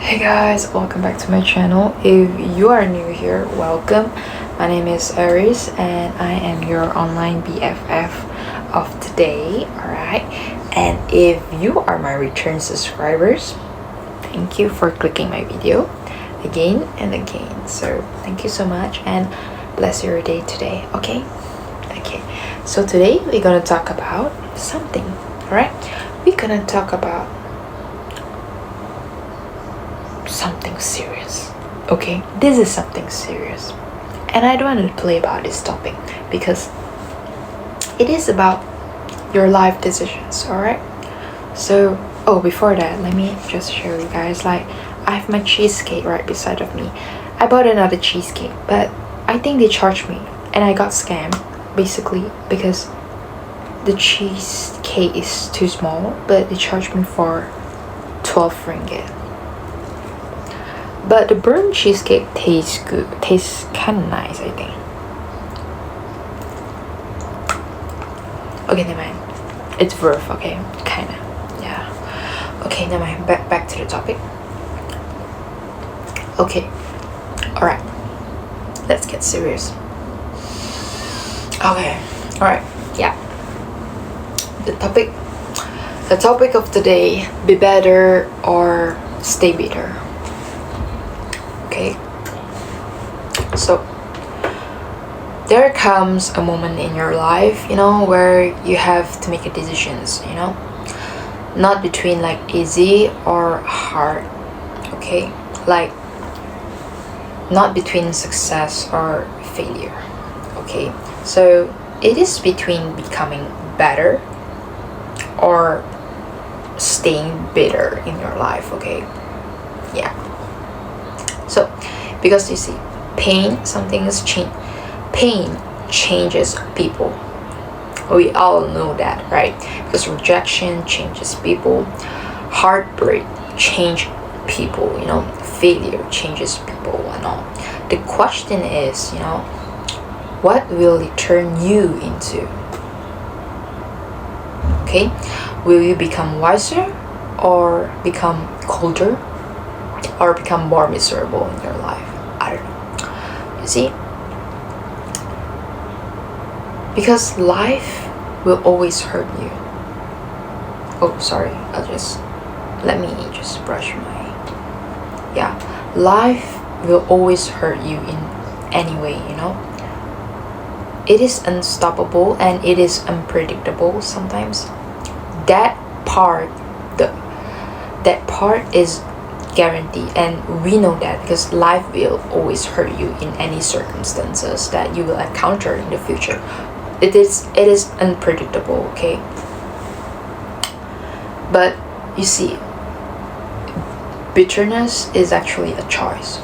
Hey guys, welcome back to my channel. If you are new here, welcome. My name is Aries and I am your online BFF of today, alright? And if you are my return subscribers, thank you for clicking my video again and again. So thank you so much and bless your day today, okay? Okay, so today we're gonna talk about something, alright? We're gonna talk about something serious. Okay, this is something serious, and I don't want to play about this topic because it is about your life decisions. All right. So, before that, let me just show you guys. Like, I have my cheesecake right beside of me. I bought another cheesecake, but I think they charged me, and I got scammed basically because the cheesecake is too small, but they charged me for 12 ringgit. But the burnt cheesecake tastes good. Tastes kind of nice, I think. Okay, never mind. It's worth, okay? Kind of. Yeah. Okay, never mind. Back to the topic. Okay. Alright. Let's get serious. Okay. Alright. Yeah. The topic of today, be better or stay bitter. Okay, so there comes a moment in your life, where you have to make a decisions, not between like easy or hard. Okay, like not between success or failure. Okay, so it is between becoming better or staying bitter in your life. Okay, yeah. So, because you see, pain changes people. We all know that, right? Because rejection changes people, heartbreak change people, failure changes people and all. The question is, what will it turn you into? Okay? Will you become wiser or become colder? Or become more miserable in your life? I don't know. You see? Because life will always hurt you. Oh, sorry. Let me just brush my... Yeah. Life will always hurt you in any way, It is unstoppable and it is unpredictable sometimes. That part is guarantee, and we know that because life will always hurt you in any circumstances that you will encounter in the future. It is unpredictable, okay? But you see, bitterness is actually a choice.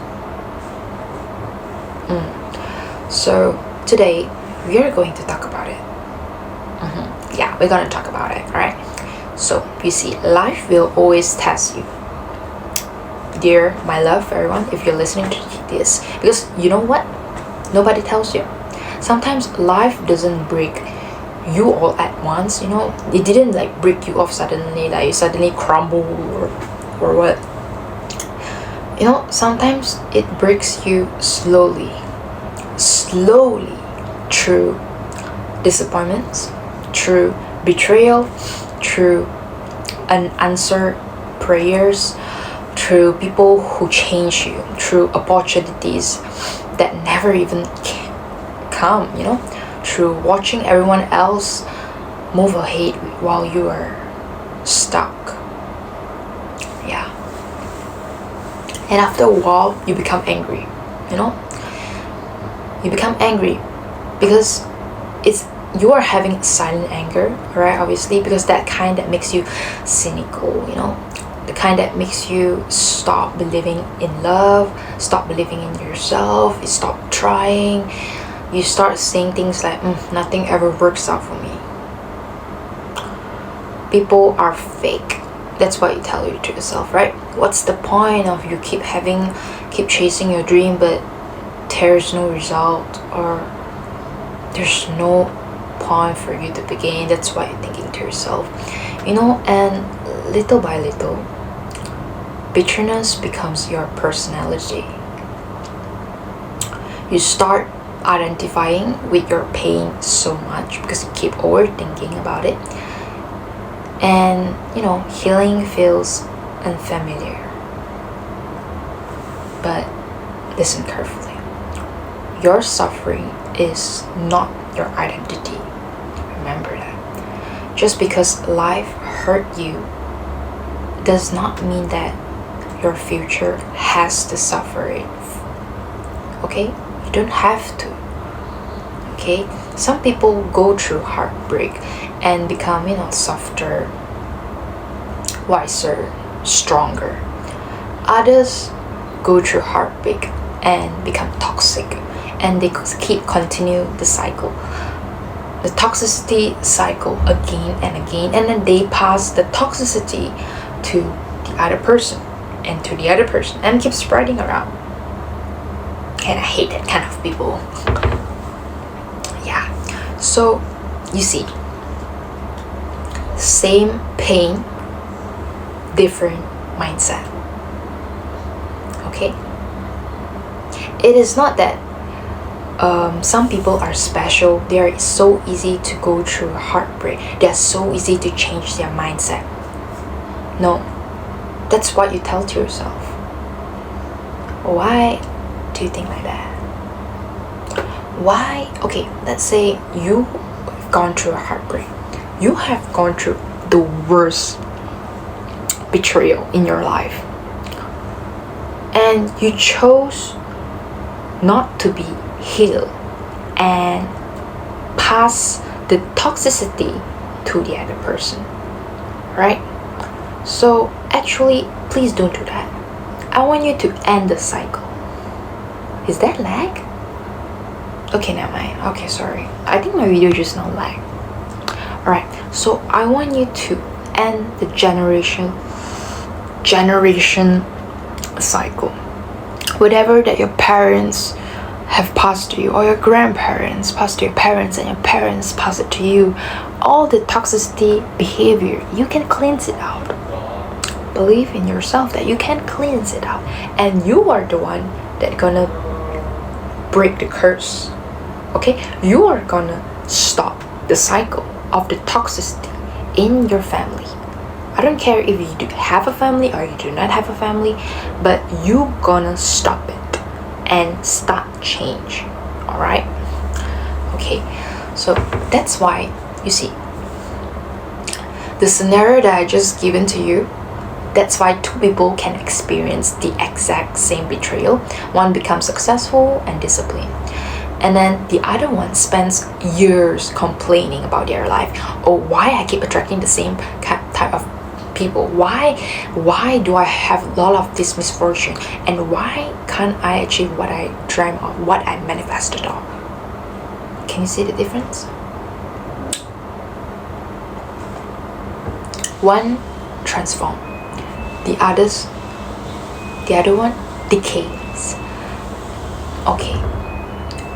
So today we are going to talk about it. Yeah, we're gonna talk about it, alright? So you see, life will always test you. Dear my love, everyone, if you're listening to this, because you know what, nobody tells you. Sometimes life doesn't break you all at once. It didn't like break you off suddenly, like you suddenly crumble or what. Sometimes it breaks you slowly through disappointments, through betrayal, through unanswered prayers, through people who change you, through opportunities that never even come, through watching everyone else move ahead while you are stuck. Yeah. And after a while, you become angry, You become angry because you are having silent anger, right? Obviously, because that kind that makes you cynical, the kind that makes you stop believing in love, stop believing in yourself, you stop trying, you start saying things like, nothing ever works out for me. People are fake. That's what you tell you to yourself, right? What's the point of you keep chasing your dream, but there's no result, or there's no point for you to begin? That's what you're thinking to yourself, and little by little bitterness becomes your personality. You start identifying with your pain so much because you keep overthinking about it, and healing feels unfamiliar. But listen carefully. Your suffering is not your identity. Remember that. Just because life hurt you does not mean that your future has to suffer it. Okay? You don't have to. Okay? Some people go through heartbreak and become, softer, wiser, stronger. Others go through heartbreak and become toxic, and they continue the cycle, the toxicity cycle again and again, and then they pass the toxicity to the other person and to the other person and keep spreading around. And I hate that kind of people. Yeah. So you see, same pain, different mindset. Okay? It is not that some people are special. They are so easy to go through heartbreak. They are so easy to change their mindset. No. That's what you tell to yourself. Why do you think like that? Why? Okay, let's say you've gone through a heartbreak. You have gone through the worst betrayal in your life. And you chose not to be healed and pass the toxicity to the other person. Right? So actually, please don't do that. I want you to end the cycle. Is that lag? Okay, never mind. Okay, sorry. I think my video just now lag. Alright, so I want you to end the generation cycle. Whatever that your parents have passed to you, or your grandparents passed to your parents, and your parents pass it to you, all the toxicity behavior, you can cleanse it out. Believe in yourself that you can cleanse it out, and you are the one that gonna break the curse. Okay, you are gonna stop the cycle of the toxicity in your family. I don't care if you do have a family or you do not have a family, but you gonna stop it and start change. Alright? Okay, so that's why, you see, the scenario that I just given to you, that's why two people can experience the exact same betrayal. One becomes successful and disciplined, and then the other one spends years complaining about their life. Oh, why I keep attracting the same type of people? Why do I have a lot of this misfortune? And why can't I achieve what I dream of, what I manifested of? Can you see the difference? One transform, the other one decays. Okay,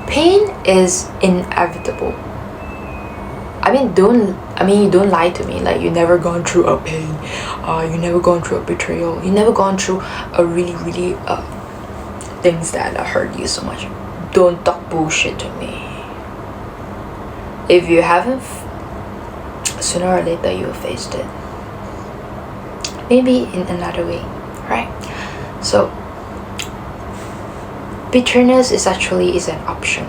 pain is inevitable. You don't lie to me like you never gone through a pain, you never gone through a betrayal, you never gone through a really things that hurt you so much. Don't talk bullshit to me. If you haven't, sooner or later you will face it. Maybe in another way, right? So bitterness is an option.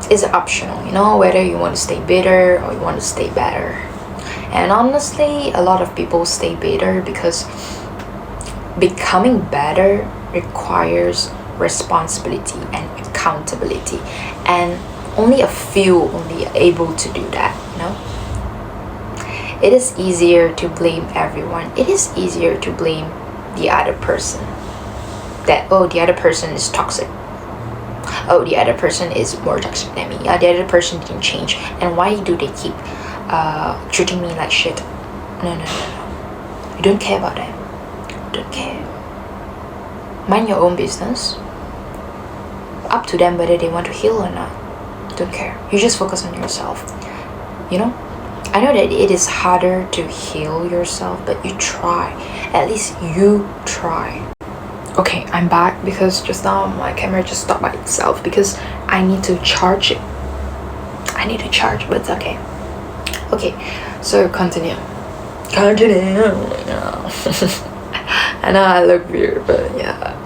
It's optional, whether you want to stay bitter or you want to stay better. And honestly, a lot of people stay bitter because becoming better requires responsibility and accountability, and only a few only are able to do that. It is easier to blame everyone. It is easier to blame the other person, that the other person is toxic, the other person is more toxic than me, the other person didn't change, and why do they keep treating me like shit? No. You don't care about them. Don't care. Mind your own business. Up to them whether they want to heal or not. Don't care. You just focus on yourself. I know that it is harder to heal yourself, but you try. At least you try. Okay, I'm back because just now my camera just stopped by itself because I need to charge it. I need to charge, but it's okay. Okay, so continue. Continue. I know I look weird, but yeah.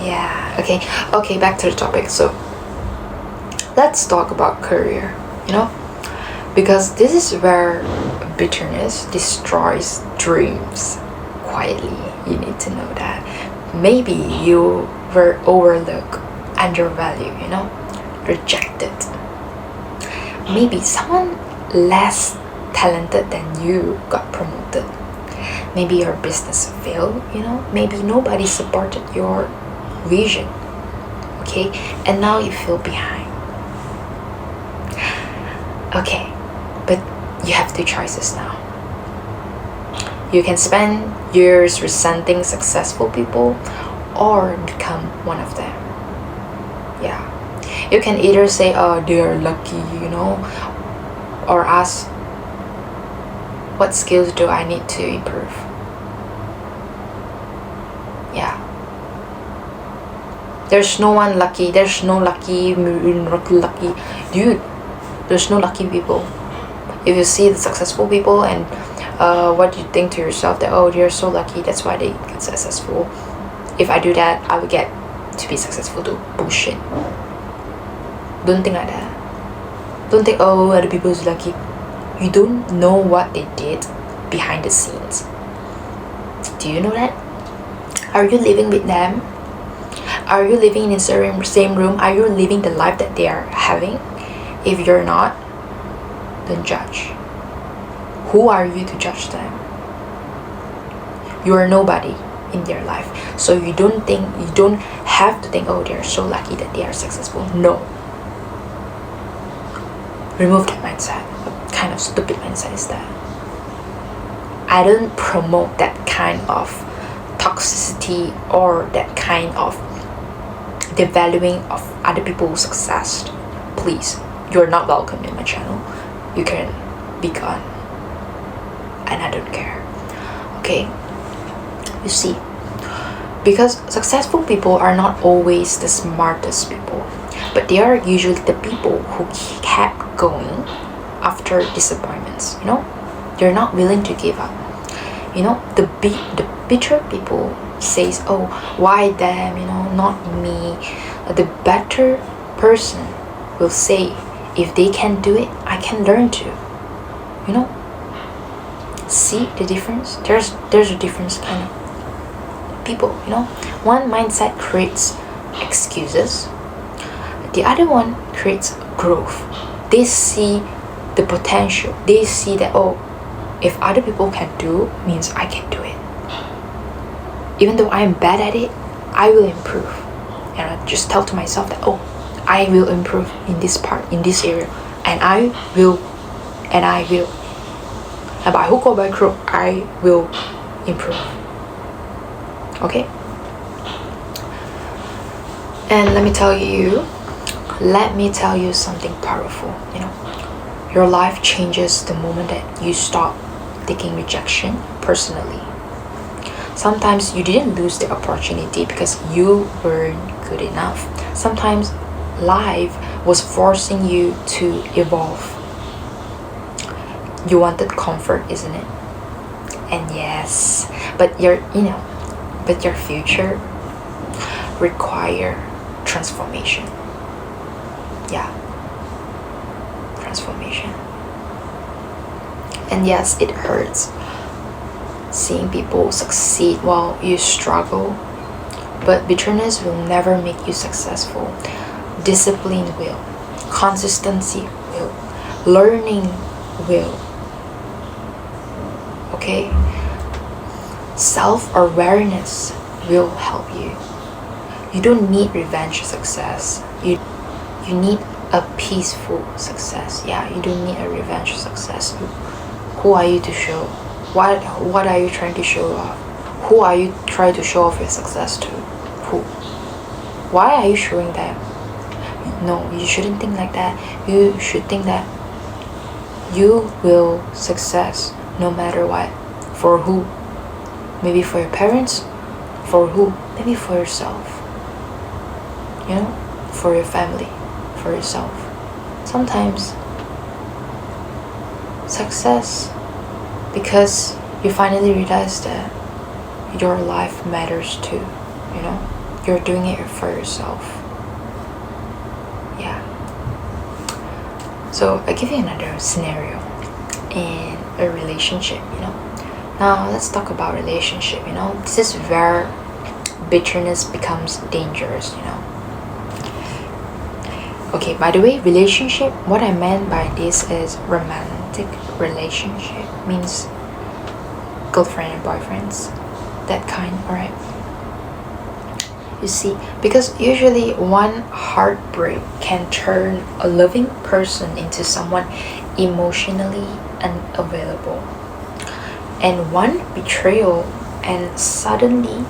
Yeah. Okay, back to the topic. So let's talk about career, because this is where bitterness destroys dreams quietly. You need to know that. Maybe you were overlooked, undervalued, rejected. Maybe someone less talented than you got promoted. Maybe your business failed, maybe nobody supported your vision, okay, and now you feel behind. Okay, but you have two choices now. You can spend years resenting successful people or become one of them. Yeah, you can either say, oh, they're lucky, or ask, what skills do I need to improve? Yeah. There's no one lucky. There's no lucky. Dude, there's no lucky people. If you see the successful people and what do you think to yourself that, oh, they're so lucky, that's why they get successful. If I do that, I will get to be successful too. Bullshit. Don't think like that. Don't think, oh, other people is lucky. You don't know what they did behind the scenes. Do you know that? Are you living with them? Are you living in the same room? Are you living the life that they are having? If you're not, then judge. Who are you to judge them? You are nobody in their life. So you don't have to think, oh, they're so lucky that they are successful. No. Remove that mindset. What kind of stupid mindset is that? I don't promote that kind of toxicity or that kind of devaluing of other people's success. Please, you're not welcome in my channel. You can be gone, and I don't care. Okay, you see, because successful people are not always the smartest people, but they are usually the people who kept going after disappointments. They're not willing to give up. The bitter people says, oh, why them, not me. The better person will say, if they can do it, I can learn to. See the difference? There's a difference kind of people. One mindset creates excuses, the other one creates growth. They see the potential. They see that, oh, if other people can do, means I can do it. Even though I am bad at it, I will improve. And I just tell to myself that, oh, I will improve in this part, in this area, and I will. And by hook or by crook, I will improve. Okay? And let me tell you something powerful. Your life changes the moment that you stop taking rejection personally. Sometimes you didn't lose the opportunity because you weren't good enough. Sometimes life was forcing you to evolve. You wanted comfort, isn't it? And yes, but your future require transformation. Yeah, transformation. And yes, it hurts seeing people succeed while you struggle, but bitterness will never make you successful. Discipline will, consistency will, learning will. Okay? Self-awareness will help you. You don't need revenge success. You need a peaceful success. Yeah, you don't need a revenge success. Who are you to show? What are you trying to show off? Who are you trying to show off your success to? Who? Why are you showing them? No, you shouldn't think like that. You should think that you will success no matter what. For who? Maybe for your parents. For who? Maybe for yourself. You know, for your family, for yourself. Sometimes success because you finally realize that your life matters too. You know, you're doing it for yourself. Yeah. So I give you another scenario in a relationship. You know, now let's talk about relationship. You know, this is where bitterness becomes dangerous. You know. Okay, by the way, relationship, what I meant by this is romantic relationship, means girlfriend and boyfriends, that kind, alright? You see, because usually one heartbreak can turn a loving person into someone emotionally unavailable. And one betrayal and suddenly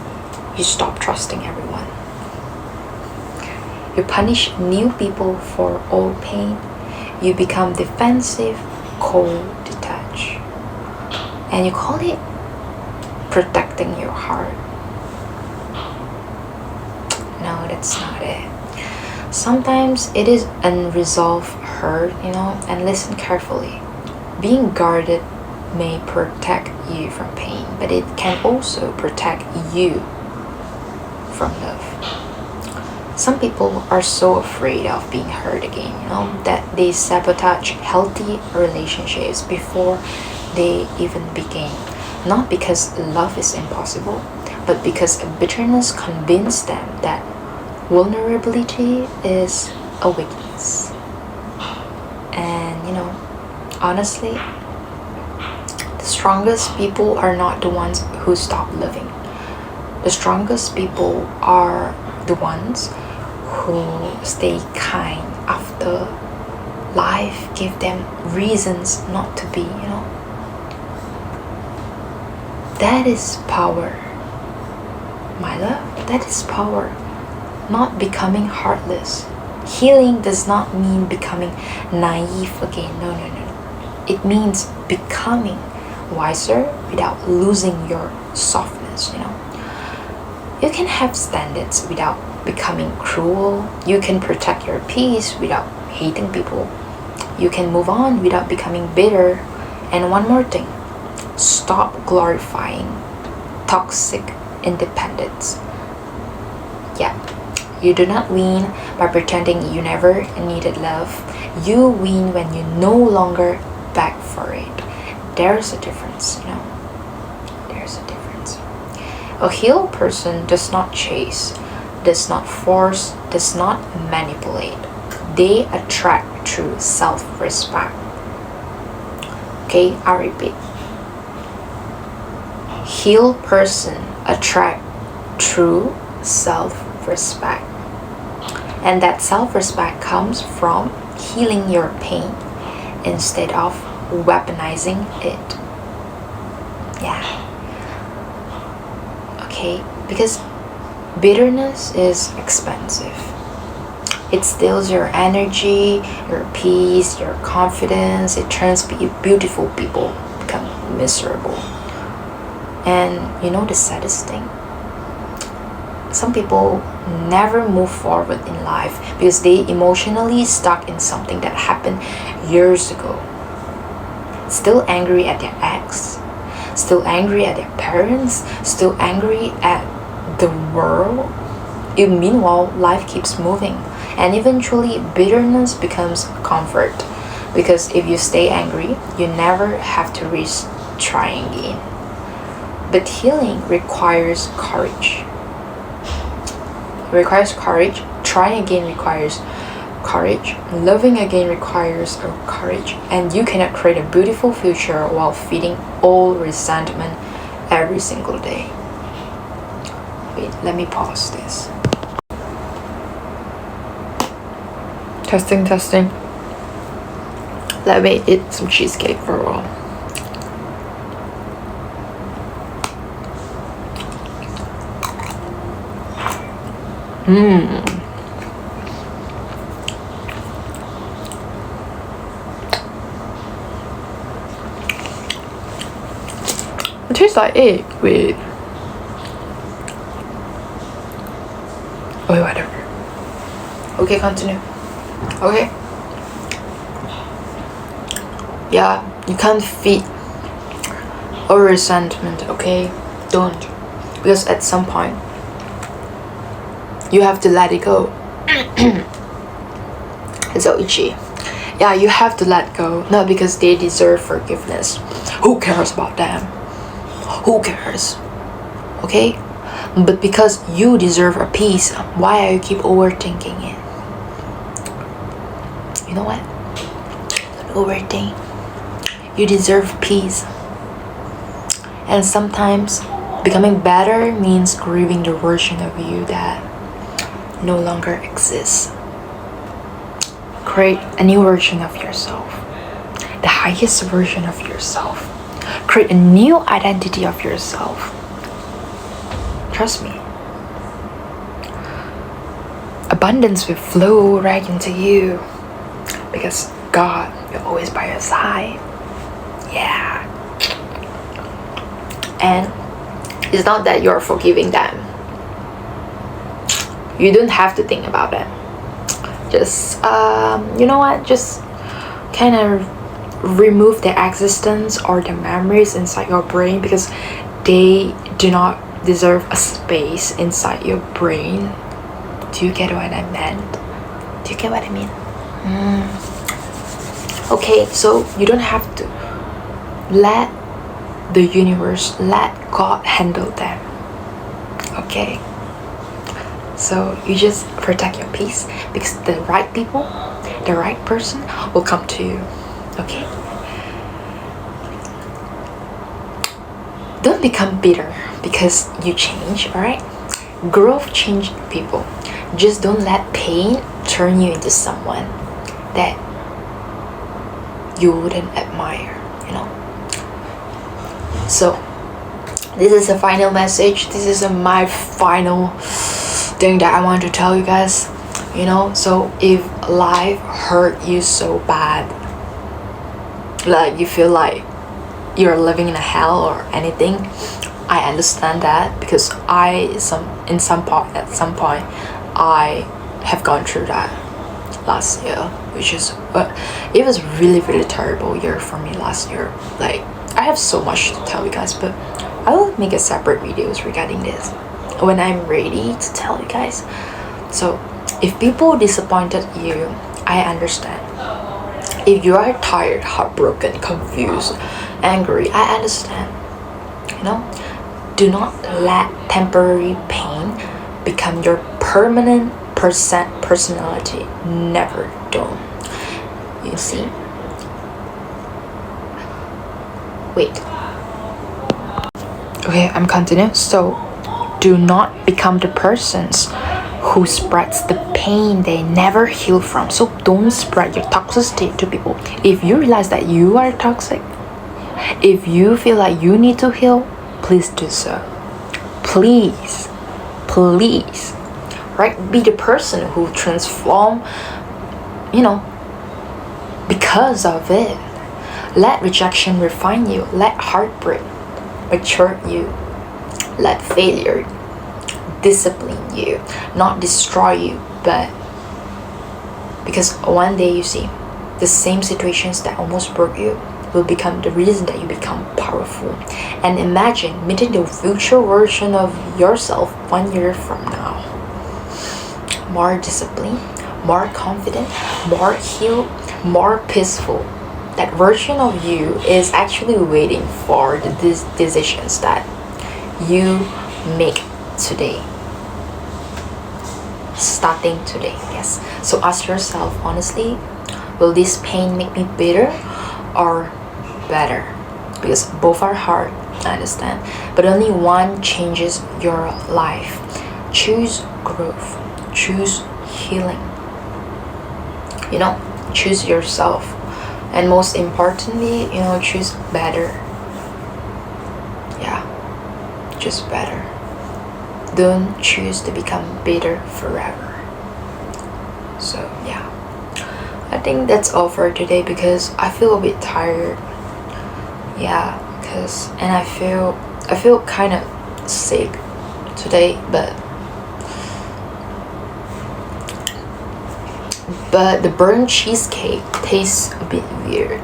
you stop trusting everyone. You punish new people for old pain. You become defensive, cold, detached. And you call it protecting your heart. No, that's not it. Sometimes it is unresolved hurt, you know, and listen carefully. Being guarded may protect you from pain, but it can also protect you from love. Some people are so afraid of being hurt again, you know, that they sabotage healthy relationships before they even begin. Not because love is impossible, but because bitterness convinced them that vulnerability is a weakness. And, you know, honestly, the strongest people are not the ones who stop loving. The strongest people are the ones who stay kind after life give them reasons not to be, you know. That is power, my love. That is power. Not becoming heartless. Healing does not mean becoming naive again. No. It means becoming wiser without losing your softness, you know. You can have standards without becoming cruel. You can protect your peace without hating people. You can move on without becoming bitter. And one more thing, stop glorifying toxic independence. Yeah, you do not win by pretending you never needed love. You win when you no longer beg for it. There's a difference, you know. There's a difference. A healed person does not chase, does not force, does not manipulate. They attract through self-respect. Okay, I repeat. Healed person attract through self-respect. And that self-respect comes from healing your pain instead of weaponizing it. Yeah. Okay, because bitterness is expensive. It steals your energy, your peace, your confidence. It turns beautiful people become miserable. And you know the saddest thing? Some people never move forward in life because they emotionally stuck in something that happened years ago. Still angry at their ex, still angry at their parents, still angry at the world. Meanwhile, life keeps moving, and eventually bitterness becomes comfort, because if you stay angry, you never have to risk trying again. But healing requires courage. It requires courage. Trying again requires courage. Loving again requires courage. And you cannot create a beautiful future while feeding all resentment every single day. Wait, let me pause this. Testing. Let me eat some cheesecake for a while. It tastes like egg with... Okay, whatever. Okay, continue. Okay. Yeah, you can't feed a resentment, okay? Don't. Because at some point, you have to let it go. It's so itchy. Yeah, you have to let go. Not because they deserve forgiveness. Who cares about them? Who cares? Okay? But because you deserve a peace. Why are you keep overthinking it? You know what? Don't overthink. You deserve peace. And sometimes becoming better means grieving the version of you that no longer exists. Create a new version of yourself. The highest version of yourself. Create a new identity of yourself. Trust me. Abundance will flow right into you. Because God will always by your side. Yeah. And it's not that you're forgiving them. You don't have to think about it. Just, you know what? Just kind of remove their existence or the memories inside your brain because they do not deserve a space inside your brain. Do you get what I meant? Do you get what I mean? Okay, so you don't have to let the universe, let God handle them. Okay? So you just protect your peace because the right people, the right person will come to you. Okay? Don't become bitter because you change, alright? Growth changes people. Just don't let pain turn you into someone that you wouldn't admire, you know? So, this is the final message. This is my final thing that I want to tell you guys, you know? So, if life hurt you so bad, like you feel like you're living in a hell or anything, I understand that because at some point I have gone through that last year, which is it was really terrible year for me last year. Like I have so much to tell you guys, but I will make a separate videos regarding this when I'm ready to tell you guys. So if people disappointed you, I understand. If you are tired, heartbroken, confused, angry, I understand. You know, do not let temporary pain become your permanent personality. Never. Don't. You see? Wait. Okay, I'm continuing. So, do not become the persons who spreads the pain they never heal from. So don't spread your toxicity to people. If you realize that you are toxic, if you feel like you need to heal, please do so. Please. Right? Be the person who transform, you know, because of it. Let rejection refine you. Let heartbreak mature you. Let failure discipline you, not destroy you, but because one day you see the same situations that almost broke you will become the reason that you become powerful. And imagine meeting the future version of yourself 1 year from now. More disciplined, more confident, more healed, more peaceful. That version of you is actually waiting for the decisions that you make today. Starting today, yes. So ask yourself honestly, will this pain make me bitter or better? Because both are hard, I understand, but only one changes your life. Choose growth, choose healing, you know, choose yourself, and most importantly, you know, choose better. Yeah, just better. Don't choose to become bitter forever. So yeah, I think that's all for today because I feel a bit tired. Yeah, because and I feel kind of sick today, but the burnt cheesecake tastes a bit weird.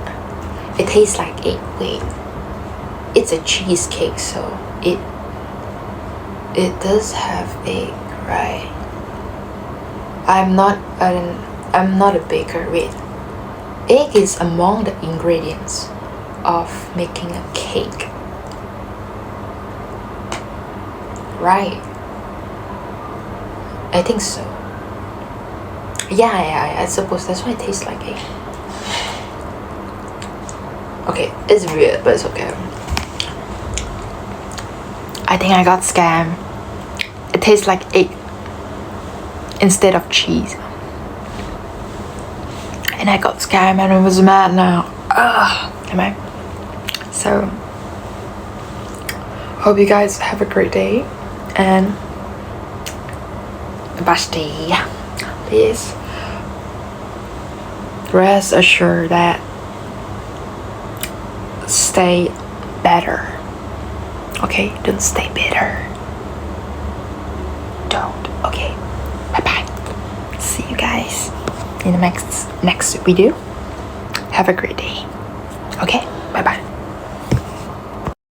It tastes like egg. Wait, it's a cheesecake, so it does have egg, right? I'm not a baker. Wait, egg is among the ingredients of making a cake, right? I think so. Yeah, I suppose that's why it tastes like egg. Okay, it's weird, but it's okay. I think I got scammed. It tastes like egg instead of cheese. And I got scammed and I was mad now. Am I? So, hope you guys have a great day. And Basti, please rest assured that stay better. Okay, don't stay bitter. Don't. Okay, bye bye. See you guys in the next video. Have a great day. Okay, bye bye.